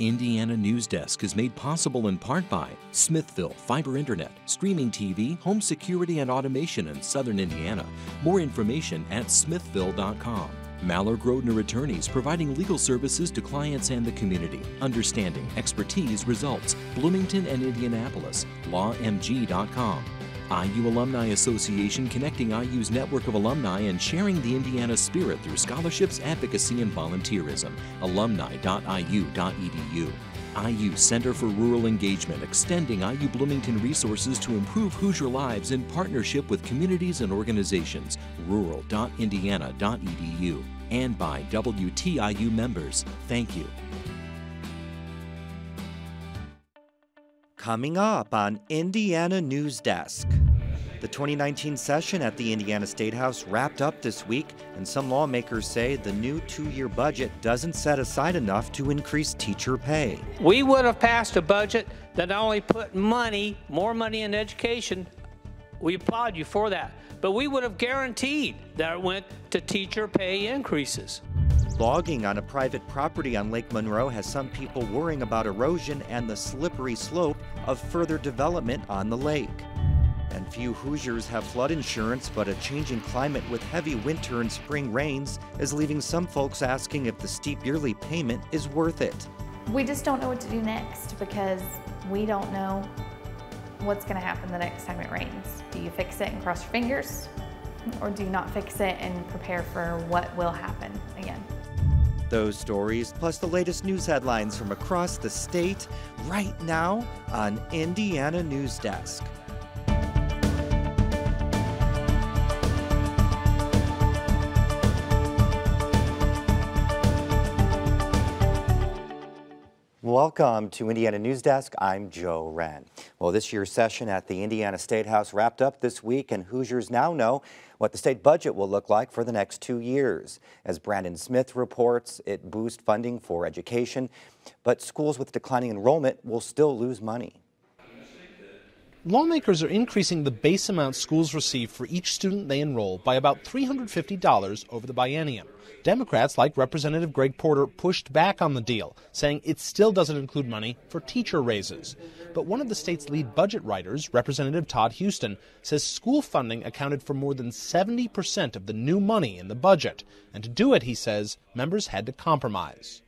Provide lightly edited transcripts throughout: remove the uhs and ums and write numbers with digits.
Indiana Newsdesk is made possible in part by Smithville Fiber Internet, streaming TV, home security and automation in Southern Indiana. More information at smithville.com. MALLOR GRODNER Attorneys, providing legal services to clients and the community. Understanding, expertise, results. Bloomington and Indianapolis. LawMG.com. IU Alumni Association, connecting IU's network of alumni and sharing the Indiana spirit through scholarships, advocacy, and volunteerism. Alumni.iu.edu. IU Center for Rural Engagement, extending IU Bloomington resources to improve Hoosier lives in partnership with communities and organizations. Rural.indiana.edu. And by WTIU members. Thank you. Coming up on Indiana Newsdesk. The 2019 session at the Indiana State House wrapped up this week, and some lawmakers say the new two-year budget doesn't set aside enough to increase teacher pay. We would have passed a budget that not only put more money in education, we applaud you for that, but we would have guaranteed that it went to teacher pay increases. Logging on a private property on Lake Monroe has some people worrying about erosion and the slippery slope of further development on the lake. And few Hoosiers have flood insurance, but a changing climate with heavy winter and spring rains is leaving some folks asking if the steep yearly payment is worth it. We just don't know what to do next because we don't know what's going to happen the next time it rains. Do you fix it and cross your fingers? Or do you not fix it and prepare for what will happen again? Those stories, plus the latest news headlines from across the state, right now on Indiana Newsdesk. Welcome to Indiana Newsdesk. I'm Joe Wren. Well, this year's session at the Indiana State House wrapped up this week, and Hoosiers now know what the state budget will look like for the next 2 years. As Brandon Smith reports, it boosts funding for education, but schools with declining enrollment will still lose money. Lawmakers are increasing the base amount schools receive for each student they enroll by about $350 over the biennium. Democrats, like Representative Greg Porter, pushed back on the deal, saying it still doesn't include money for teacher raises. But one of the state's lead budget writers, Representative Todd Houston, says school funding accounted for more than 70% of the new money in the budget. And to do it, he says, members had to compromise.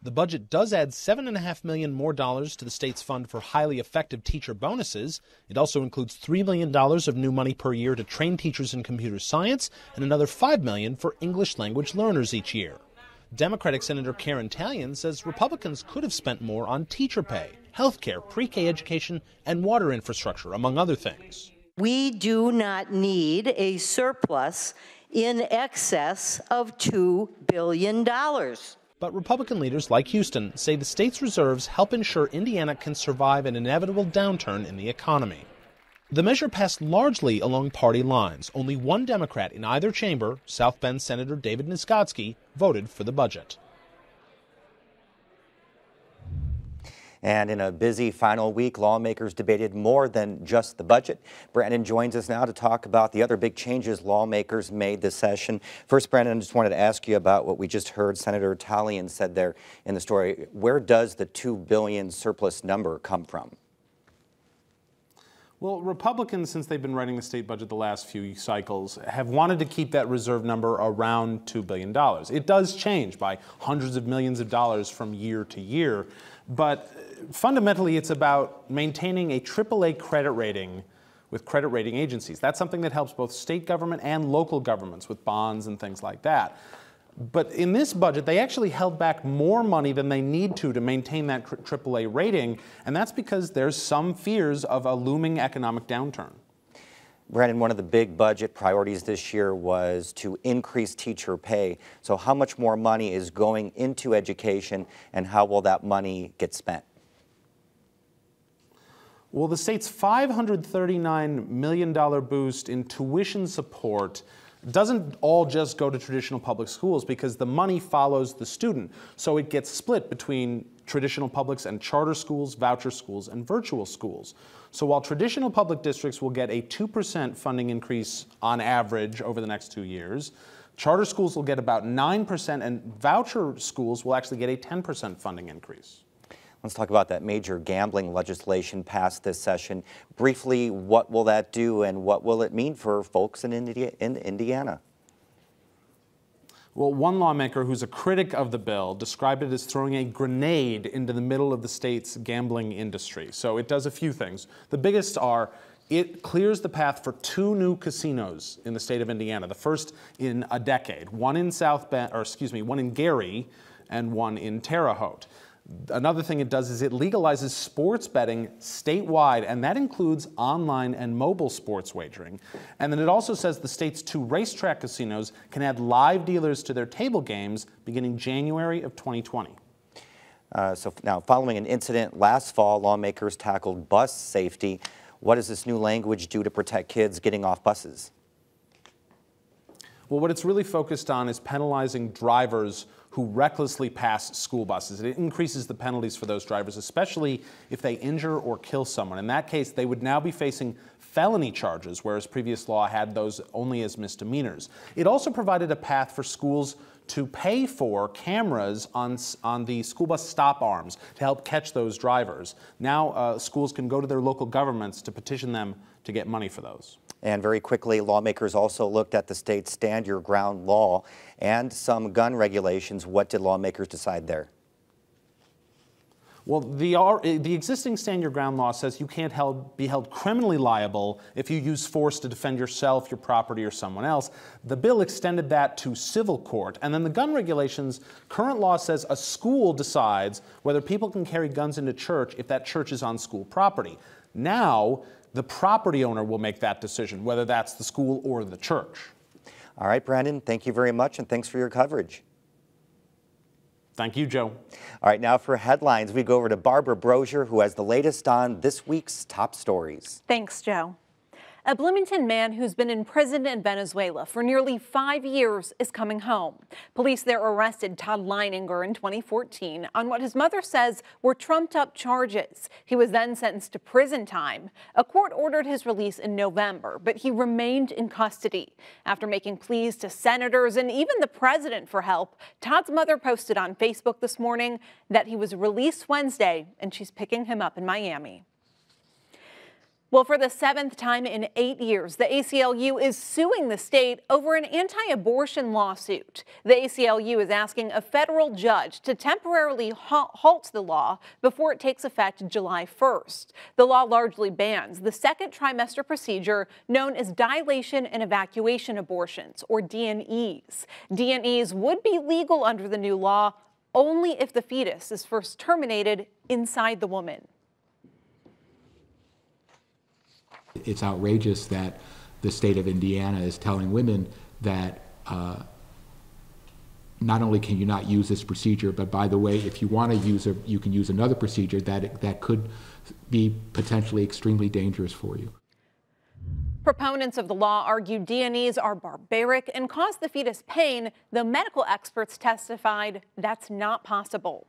The budget does add $7.5 million more to the state's fund for highly effective teacher bonuses. It also includes $3 million of new money per year to train teachers in computer science and another $5 million for English language learners each year. Democratic Senator Karen Talion says Republicans could have spent more on teacher pay, health care, pre-K education, and water infrastructure, among other things. We do not need a surplus in excess of $2 billion. But Republican leaders like Houston say the state's reserves help ensure Indiana can survive an inevitable downturn in the economy. The measure passed largely along party lines. Only one Democrat in either chamber, South Bend Senator David Niskotsky, voted for the budget. And in a busy final week, lawmakers debated more than just the budget. Brandon joins us now to talk about the other big changes lawmakers made this session. First, Brandon, I just wanted to ask you about what we just heard Senator Talion said there in the story. Where does the $2 billion surplus number come from? Well, Republicans, since they've been writing the state budget the last few cycles, have wanted to keep that reserve number around $2 billion. It does change by hundreds of millions of dollars from year to year, but fundamentally it's about maintaining a AAA credit rating with credit rating agencies. That's something that helps both state government and local governments with bonds and things like that. But in this budget, they actually held back more money than they need to maintain that AAA rating, and that's because there's some fears of a looming economic downturn. Brandon, one of the big budget priorities this year was to increase teacher pay. So how much more money is going into education, and how will that money get spent? Well, the state's $539 million boost in tuition support doesn't all just go to traditional public schools because the money follows the student. So it gets split between traditional publics and charter schools, voucher schools, and virtual schools. So while traditional public districts will get a 2% funding increase on average over the next 2 years, charter schools will get about 9%, and voucher schools will actually get a 10% funding increase. Let's talk about that major gambling legislation passed this session. Briefly, what will that do and what will it mean for folks in Indiana? Well, one lawmaker who's a critic of the bill described it as throwing a grenade into the middle of the state's gambling industry. So it does a few things. The biggest are it clears the path for 2 new casinos in the state of Indiana, the first in a decade, one in one in Gary and one in Terre Haute. Another thing it does is it legalizes sports betting statewide, and that includes online and mobile sports wagering. And then it also says the state's 2 racetrack casinos can add live dealers to their table games beginning January of 2020. So now, following an incident last fall, lawmakers tackled bus safety. What does this new language do to protect kids getting off buses? Well, what it's really focused on is penalizing drivers who recklessly pass school buses. It increases the penalties for those drivers, especially if they injure or kill someone. In that case, they would now be facing felony charges, whereas previous law had those only as misdemeanors. It also provided a path for schools to pay for cameras on the school bus stop arms to help catch those drivers. Now schools can go to their local governments to petition them to get money for those. And very quickly, lawmakers also looked at the state's Stand Your Ground law and some gun regulations. What did lawmakers decide there? Well, the existing Stand Your Ground law says you can't be held criminally liable if you use force to defend yourself, your property, or someone else. The bill extended that to civil court. And then the gun regulations, current law says a school decides whether people can carry guns into church if that church is on school property. Now, the property owner will make that decision, whether that's the school or the church. All right, Brandon, thank you very much, and thanks for your coverage. Thank you, Joe. All right, now for headlines, we go over to Barbara Brosier, who has the latest on this week's top stories. Thanks, Joe. A Bloomington man who's been imprisoned in Venezuela for nearly 5 years is coming home. Police there arrested Todd Leininger in 2014 on what his mother says were trumped-up charges. He was then sentenced to prison time. A court ordered his release in November, but he remained in custody. After making pleas to senators and even the president for help, Todd's mother posted on Facebook this morning that he was released Wednesday and she's picking him up in Miami. Well, for the 7th time in 8 years, the ACLU is suing the state over an anti-abortion lawsuit. The ACLU is asking a federal judge to temporarily halt the law before it takes effect July 1st. The law largely bans the second trimester procedure known as dilation and evacuation abortions, or DNEs. DNEs would be legal under the new law only if the fetus is first terminated inside the woman. It's outrageous that the state of Indiana is telling women that not only can you not use this procedure, but by the way, if you want to use you can use another procedure that could be potentially extremely dangerous for you. Proponents of the law argue DNEs are barbaric and cause the fetus pain, though medical experts testified that's not possible.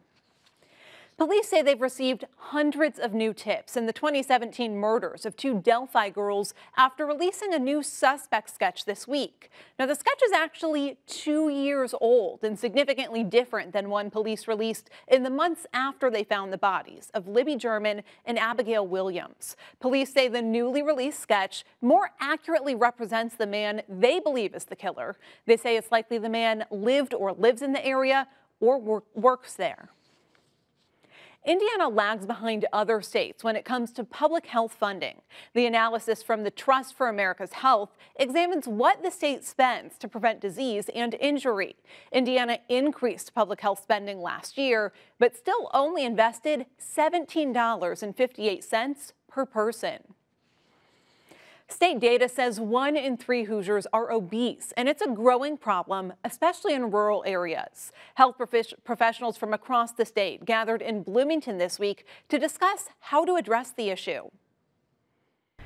Police say they've received hundreds of new tips in the 2017 murders of 2 Delphi girls after releasing a new suspect sketch this week. Now, the sketch is actually 2 years old and significantly different than one police released in the months after they found the bodies of Libby German and Abigail Williams. Police say the newly released sketch more accurately represents the man they believe is the killer. They say it's likely the man lived or lives in the area or works there. Indiana lags behind other states when it comes to public health funding. The analysis from the Trust for America's Health examines what the state spends to prevent disease and injury. Indiana increased public health spending last year, but still only invested $17.58 per person. State data says 1 in 3 Hoosiers are obese, and it's a growing problem, especially in rural areas. Health professionals from across the state gathered in Bloomington this week to discuss how to address the issue.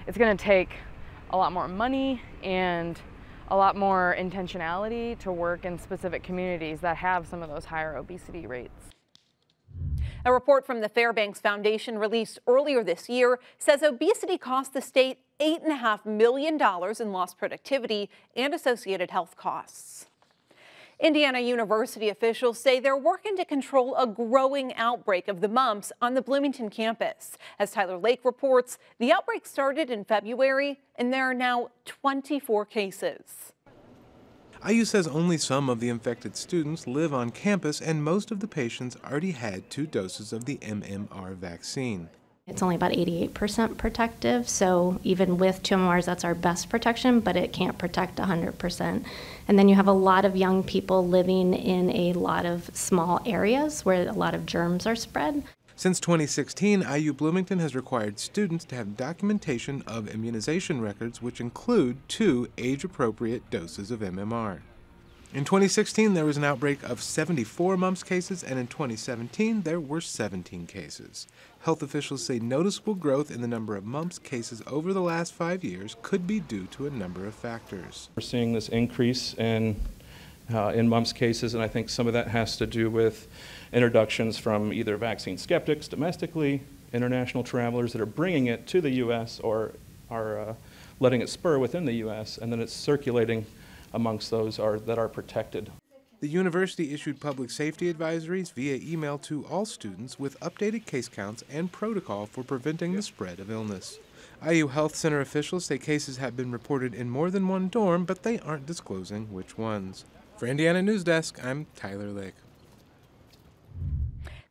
It's going to take a lot more money and a lot more intentionality to work in specific communities that have some of those higher obesity rates. A report from the Fairbanks Foundation released earlier this year says obesity cost the state $8.5 million in lost productivity and associated health costs. Indiana University officials say they're working to control a growing outbreak of the mumps on the Bloomington campus. As Tyler Lake reports, the outbreak started in February, and there are now 24 cases. IU says only some of the infected students live on campus, and most of the patients already had 2 doses of the MMR vaccine. It's only about 88% protective, so even with 2 MMRs, that's our best protection, but it can't protect 100%. And then you have a lot of young people living in a lot of small areas where a lot of germs are spread. Since 2016, IU Bloomington has required students to have documentation of immunization records, which include 2 age-appropriate doses of MMR. In 2016, there was an outbreak of 74 mumps cases, and in 2017, there were 17 cases. Health officials say noticeable growth in the number of mumps cases over the last 5 years could be due to a number of factors. We're seeing this increase in mumps cases, and I think some of that has to do with introductions from either vaccine skeptics domestically, international travelers that are bringing it to the U.S. or are letting it spur within the U.S., and then it's circulating amongst those that are protected. The university issued public safety advisories via email to all students with updated case counts and protocol for preventing the spread of illness. IU Health Center officials say cases have been reported in more than one dorm, but they aren't disclosing which ones. For Indiana Newsdesk, I'm Tyler Lake.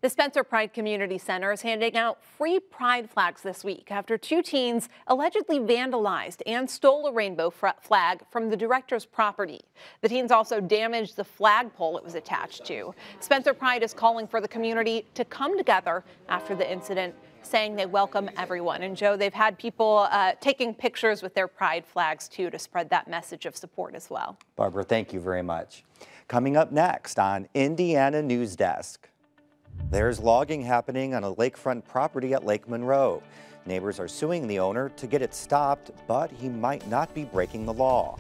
The Spencer Pride Community Center is handing out free pride flags this week after 2 teens allegedly vandalized and stole a rainbow flag from the director's property. The teens also damaged the flagpole it was attached to. Spencer Pride is calling for the community to come together after the incident, saying they welcome everyone. And Joe, they've had people taking pictures with their pride flags too to spread that message of support as well. Barbara, thank you very much. Coming up next on Indiana Newsdesk. There's logging happening on a lakefront property at Lake Monroe. Neighbors are suing the owner to get it stopped, but he might not be breaking the law.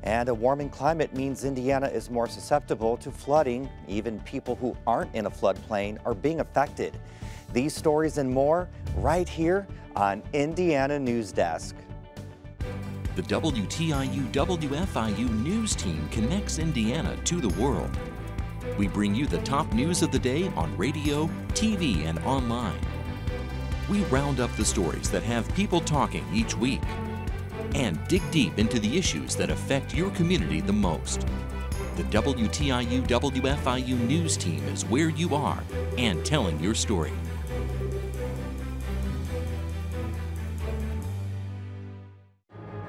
And a warming climate means Indiana is more susceptible to flooding. Even people who aren't in a floodplain are being affected. These stories and more right here on Indiana Newsdesk. The WTIU WFIU news team connects Indiana to the world. We bring you the top news of the day on radio, TV, and online. We round up the stories that have people talking each week and dig deep into the issues that affect your community the most. The WTIU WFIU news team is where you are and telling your story.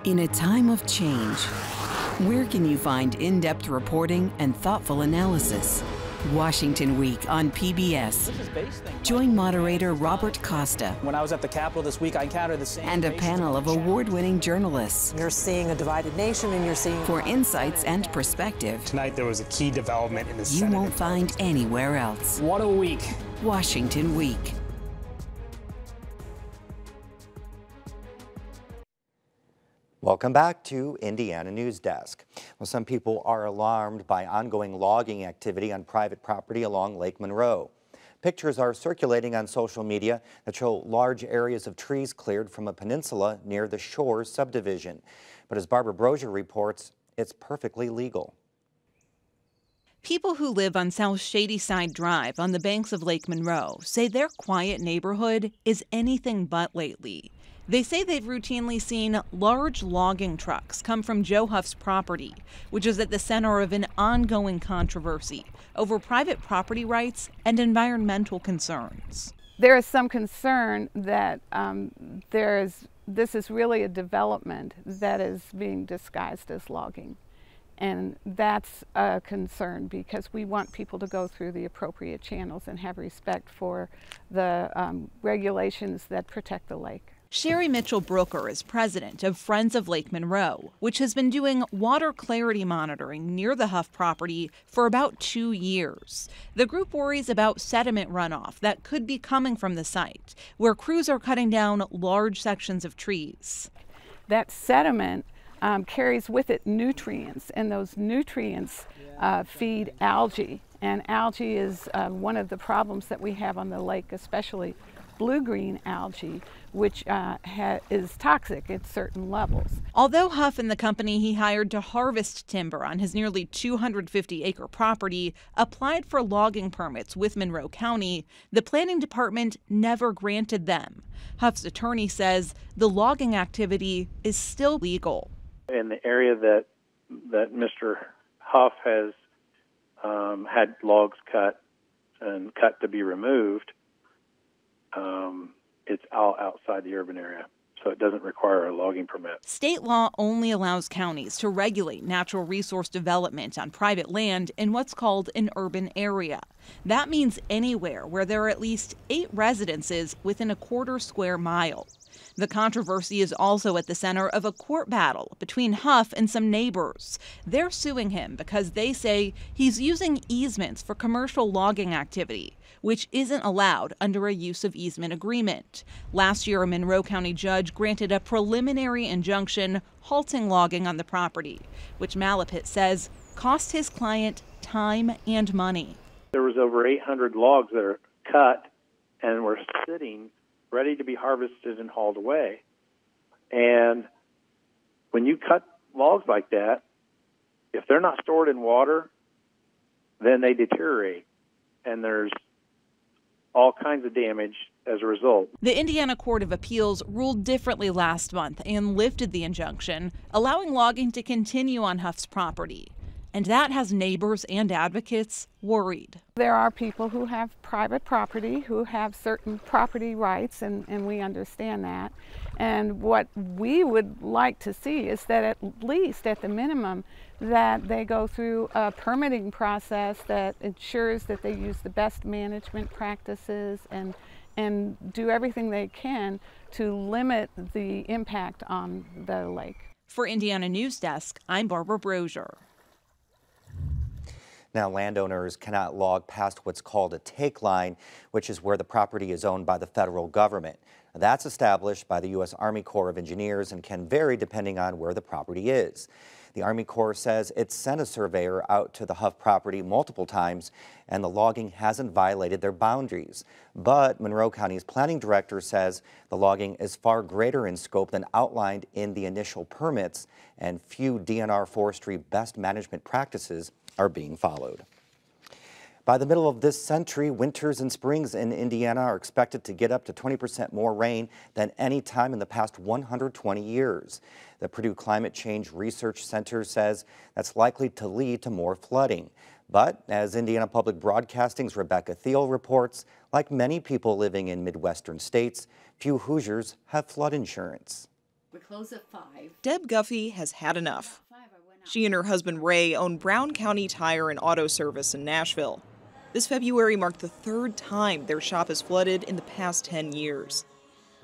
In a time of change, where can you find in-depth reporting and thoughtful analysis? Washington Week on PBS. Join moderator Robert Costa. When I was at the Capitol this week, I encountered the same. And a panel of award-winning journalists. You're seeing a divided nation, and you're seeing. For insights and perspective. Tonight there was a key development in the Senate. You won't find anywhere else. What a week. Washington Week. Welcome back to Indiana Newsdesk. Well, some people are alarmed by ongoing logging activity on private property along Lake Monroe. Pictures are circulating on social media that show large areas of trees cleared from a peninsula near the Shores subdivision. But as Barbara Brozier reports, it's perfectly legal. People who live on South Shadyside Drive on the banks of Lake Monroe say their quiet neighborhood is anything but lately. They say they've routinely seen large logging trucks come from Joe Huff's property, which is at the center of an ongoing controversy over private property rights and environmental concerns. There is some concern that this is really a development that is being disguised as logging. And that's a concern because we want people to go through the appropriate channels and have respect for the regulations that protect the lake. Sherry Mitchell Brooker is president of Friends of Lake Monroe, which has been doing water clarity monitoring near the Huff property for about 2 years. The group worries about sediment runoff that could be coming from the site, where crews are cutting down large sections of trees. That sediment carries with it nutrients, and those nutrients feed algae. And algae is one of the problems that we have on the lake, especially blue-green algae, which is toxic at certain levels. Although Huff and the company he hired to harvest timber on his nearly 250-acre property applied for logging permits with Monroe County, the planning department never granted them. Huff's attorney says the logging activity is still legal. In the area that Mr. Huff has had logs cut to be removed, it's all outside the urban area, so it doesn't require a logging permit. State law only allows counties to regulate natural resource development on private land in what's called an urban area. That means anywhere where there are at least 8 residences within a quarter square mile. The controversy is also at the center of a court battle between Huff and some neighbors. They're suing him because they say he's using easements for commercial logging activity, which isn't allowed under a use of easement agreement. Last year, a Monroe County judge granted a preliminary injunction halting logging on the property, which Malapit says cost his client time and money. There was over 800 logs that are cut and were sitting ready to be harvested and hauled away. And when you cut logs like that, if they're not stored in water, then they deteriorate, and there's all kinds of damage as a result. The Indiana Court of Appeals ruled differently last month and lifted the injunction, allowing logging to continue on Huff's property. And that has neighbors and advocates worried. There are people who have private property, who have certain property rights, and we understand that. And what we would like to see is that at least at the minimum that they go through a permitting process that ensures that they use the best management practices and do everything they can to limit the impact on the lake. For Indiana Newsdesk, I'm Barbara Brozier. Now, landowners cannot log past what's called a take line, which is where the property is owned by the federal government. That's established by the U.S. Army Corps of Engineers and can vary depending on where the property is. The Army Corps says it sent a surveyor out to the Huff property multiple times, and the logging hasn't violated their boundaries. But Monroe County's planning director says the logging is far greater in scope than outlined in the initial permits, and few DNR forestry best management practices are being followed. By the middle of this century, winters and springs in Indiana are expected to get up to 20% more rain than any time in the past 120 years. The Purdue Climate Change Research Center says that's likely to lead to more flooding. But as Indiana Public Broadcasting's Rebecca Thiel reports, like many people living in Midwestern states, few Hoosiers have flood insurance. We close at 5. Deb Guffey has had enough. She and her husband Ray own Brown County Tire and Auto Service in Nashville. This February marked the 3rd time their shop has flooded in the past 10 years.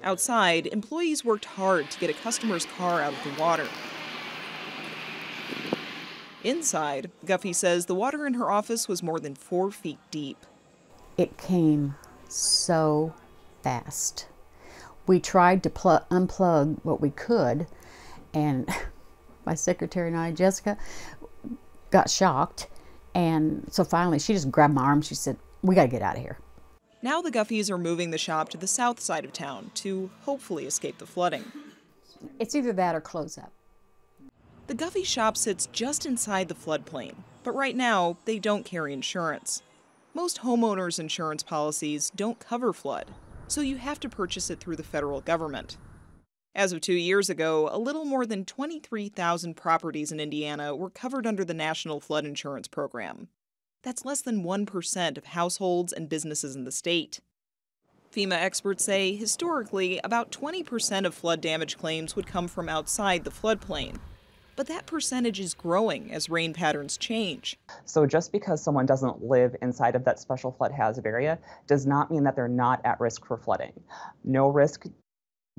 Outside, employees worked hard to get a customer's car out of the water. Inside, Guffey says the water in her office was more than 4 feet deep. It came so fast. We tried to unplug what we could, and my secretary and I, Jessica, got shocked. And so finally, she just grabbed my arm. She said, "We got to get out of here." Now the Guffeys are moving the shop to the south side of town to hopefully escape the flooding. It's either that or close up. The Guffey shop sits just inside the floodplain, but right now they don't carry insurance. Most homeowners' insurance policies don't cover flood, so you have to purchase it through the federal government. As of 2 years ago, a little more than 23,000 properties in Indiana were covered under the National Flood Insurance Program. That's less than 1% of households and businesses in the state. FEMA experts say historically, about 20% of flood damage claims would come from outside the floodplain. But that percentage is growing as rain patterns change. So just because someone doesn't live inside of that special flood hazard area does not mean that they're not at risk for flooding.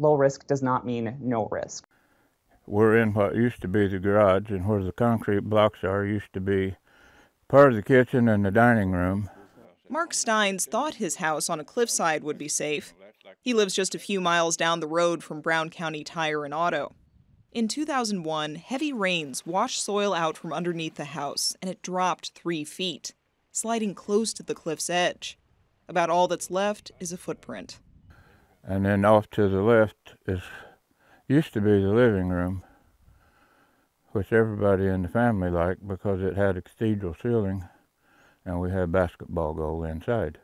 Low risk does not mean no risk. We're in what used to be the garage, and where the concrete blocks are used to be part of the kitchen and the dining room. Mark Steins thought his house on a cliffside would be safe. He lives just a few miles down the road from Brown County Tire and Auto. In 2001, heavy rains washed soil out from underneath the house, and it dropped 3 feet, sliding close to the cliff's edge. About all that's left is a footprint. And then off to the left used to be the living room, which everybody in the family liked because it had a cathedral ceiling and we had basketball goal inside.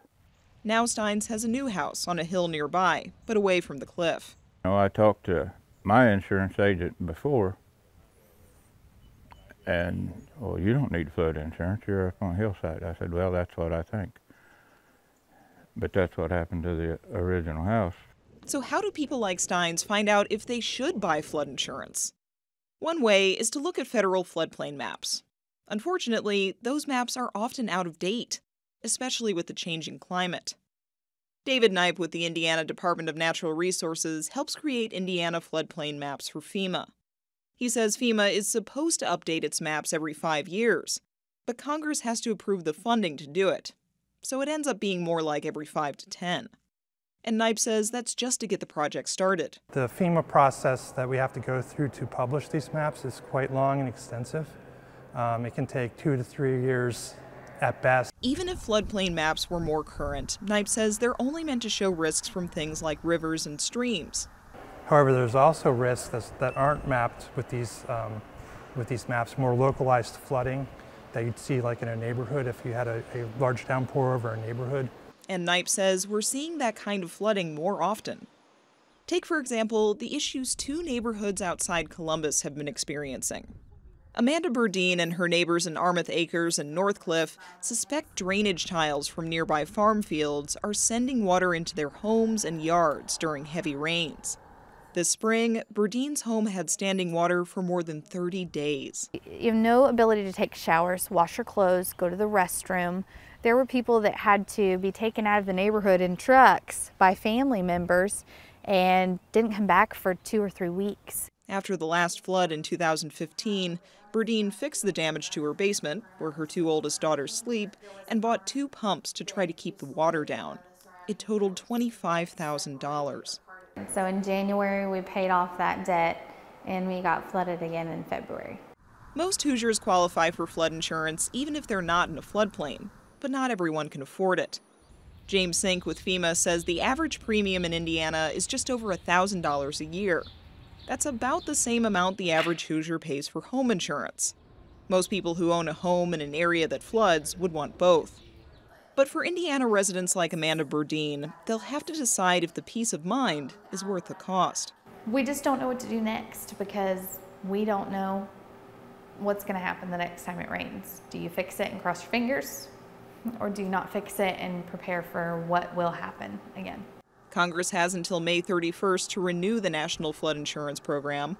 Now Steins has a new house on a hill nearby, but away from the cliff. I talked to my insurance agent before, and, well, you don't need flood insurance, you're up on a hillside. I said, well, that's what I think. But that's what happened to the original house. So how do people like Steins find out if they should buy flood insurance? One way is to look at federal floodplain maps. Unfortunately, those maps are often out of date, especially with the changing climate. David Knipe with the Indiana Department of Natural Resources helps create Indiana floodplain maps for FEMA. He says FEMA is supposed to update its maps every 5 years, but Congress has to approve the funding to do it, so it ends up being more like every 5 to 10. And Knipe says that's just to get the project started. The FEMA process that we have to go through to publish these maps is quite long and extensive. It can take 2 to 3 years at best. Even if floodplain maps were more current, Knipe says they're only meant to show risks from things like rivers and streams. However, there's also risks that aren't mapped with these maps, more localized flooding that you'd see like in a neighborhood if you had a large downpour over a neighborhood. And Knipe says we're seeing that kind of flooding more often. Take, for example, the issues 2 neighborhoods outside Columbus have been experiencing. Amanda Burdine and her neighbors in Armouth Acres and Northcliffe suspect drainage tiles from nearby farm fields are sending water into their homes and yards during heavy rains. This spring, Burdine's home had standing water for more than 30 days. You have no ability to take showers, wash your clothes, go to the restroom. There were people that had to be taken out of the neighborhood in trucks by family members and didn't come back for 2 or 3 weeks. After the last flood in 2015, Burdine fixed the damage to her basement, where her 2 oldest daughters sleep, and bought 2 pumps to try to keep the water down. It totaled $25,000. So in January, we paid off that debt, and we got flooded again in February. Most Hoosiers qualify for flood insurance even if they're not in a floodplain, but not everyone can afford it. James Sink with FEMA says the average premium in Indiana is just over $1,000 a year. That's about the same amount the average Hoosier pays for home insurance. Most people who own a home in an area that floods would want both. But for Indiana residents like Amanda Burdine, they'll have to decide if the peace of mind is worth the cost. We just don't know what to do next because we don't know what's going to happen the next time it rains. Do you fix it and cross your fingers? Or do you not fix it and prepare for what will happen again? Congress has until May 31st to renew the National Flood Insurance Program.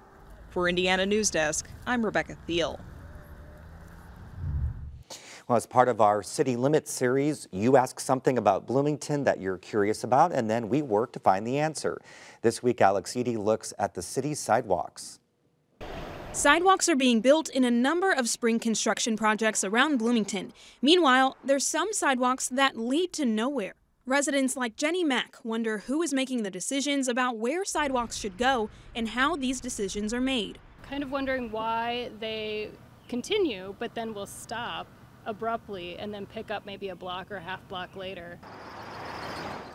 For Indiana Newsdesk, I'm Rebecca Thiel. Well, as part of our City Limits series, you ask something about Bloomington that you're curious about, and then we work to find the answer. This week, Alex Eady looks at the city's sidewalks. Sidewalks are being built in a number of spring construction projects around Bloomington. Meanwhile, there's some sidewalks that lead to nowhere. Residents like Jenny Mack wonder who is making the decisions about where sidewalks should go and how these decisions are made. Kind of wondering why they continue, but then will stop abruptly and then pick up maybe a block or half block later.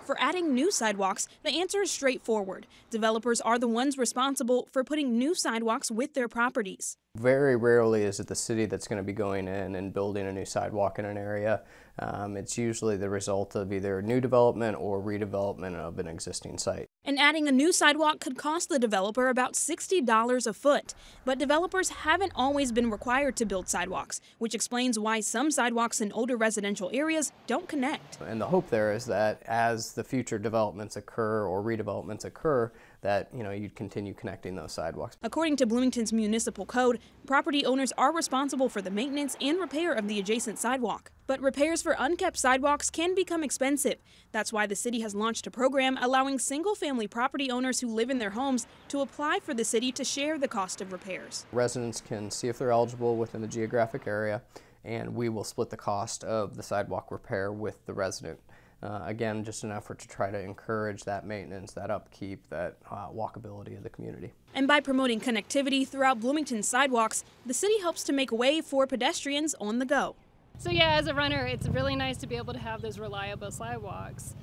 For adding new sidewalks, the answer is straightforward. Developers are the ones responsible for putting new sidewalks with their properties. Very rarely is it the city that's going to be going in and building a new sidewalk in an area. It's usually the result of either new development or redevelopment of an existing site. And adding a new sidewalk could cost the developer about $60 a foot. But developers haven't always been required to build sidewalks, which explains why some sidewalks in older residential areas don't connect. And the hope there is that as the future developments occur or redevelopments occur, that you'd continue connecting those sidewalks. According to Bloomington's municipal code, property owners are responsible for the maintenance and repair of the adjacent sidewalk. But repairs for unkept sidewalks can become expensive. That's why the city has launched a program allowing single-family property owners who live in their homes to apply for the city to share the cost of repairs. Residents can see if they're eligible within the geographic area, and we will split the cost of the sidewalk repair with the resident. Again, just an effort to try to encourage that maintenance, that upkeep, that walkability of the community. And by promoting connectivity throughout Bloomington's sidewalks, the city helps to make way for pedestrians on the go. So yeah, as a runner, it's really nice to be able to have those reliable sidewalks.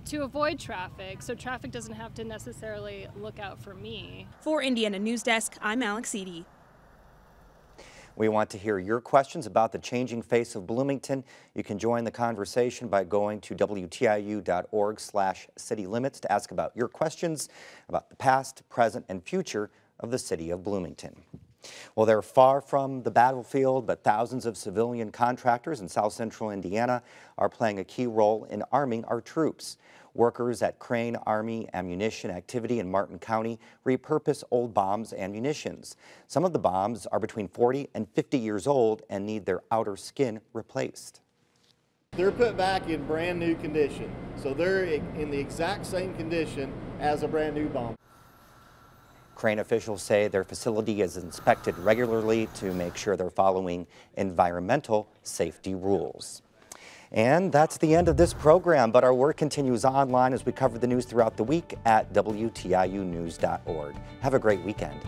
to avoid traffic, so traffic doesn't have to necessarily look out for me. For Indiana Newsdesk, I'm Alex Eady. We want to hear your questions about the changing face of Bloomington. You can join the conversation by going to WTIU.org/citylimits to ask about your questions about the past, present, and future of the city of Bloomington. Well, they're far from the battlefield, but thousands of civilian contractors in South Central Indiana are playing a key role in arming our troops. Workers at Crane Army Ammunition Activity in Martin County repurpose old bombs and munitions. Some of the bombs are between 40 and 50 years old and need their outer skin replaced. They're put back in brand new condition, so they're in the exact same condition as a brand new bomb. Crane officials say their facility is inspected regularly to make sure they're following environmental safety rules. And that's the end of this program, but our work continues online as we cover the news throughout the week at WTIUnews.org. Have a great weekend.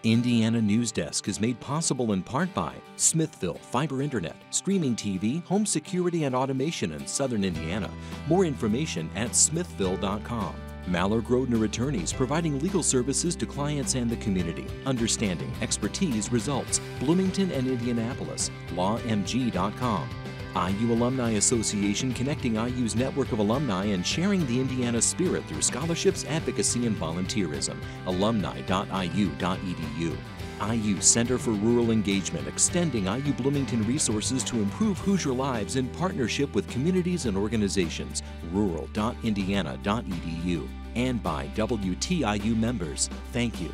Indiana Newsdesk is made possible in part by Smithville Fiber Internet, streaming TV, home security and automation in Southern Indiana. More information at smithville.com. MALLOR GRODNER attorneys providing legal services to clients and the community. Understanding, expertise, results. Bloomington and Indianapolis. LawMG.com. IU Alumni Association connecting IU's network of alumni and sharing the Indiana spirit through scholarships, advocacy, and volunteerism. Alumni.iu.edu. IU Center for Rural Engagement, extending IU Bloomington resources to improve Hoosier lives in partnership with communities and organizations. Rural.indiana.edu. And by WTIU members. Thank you.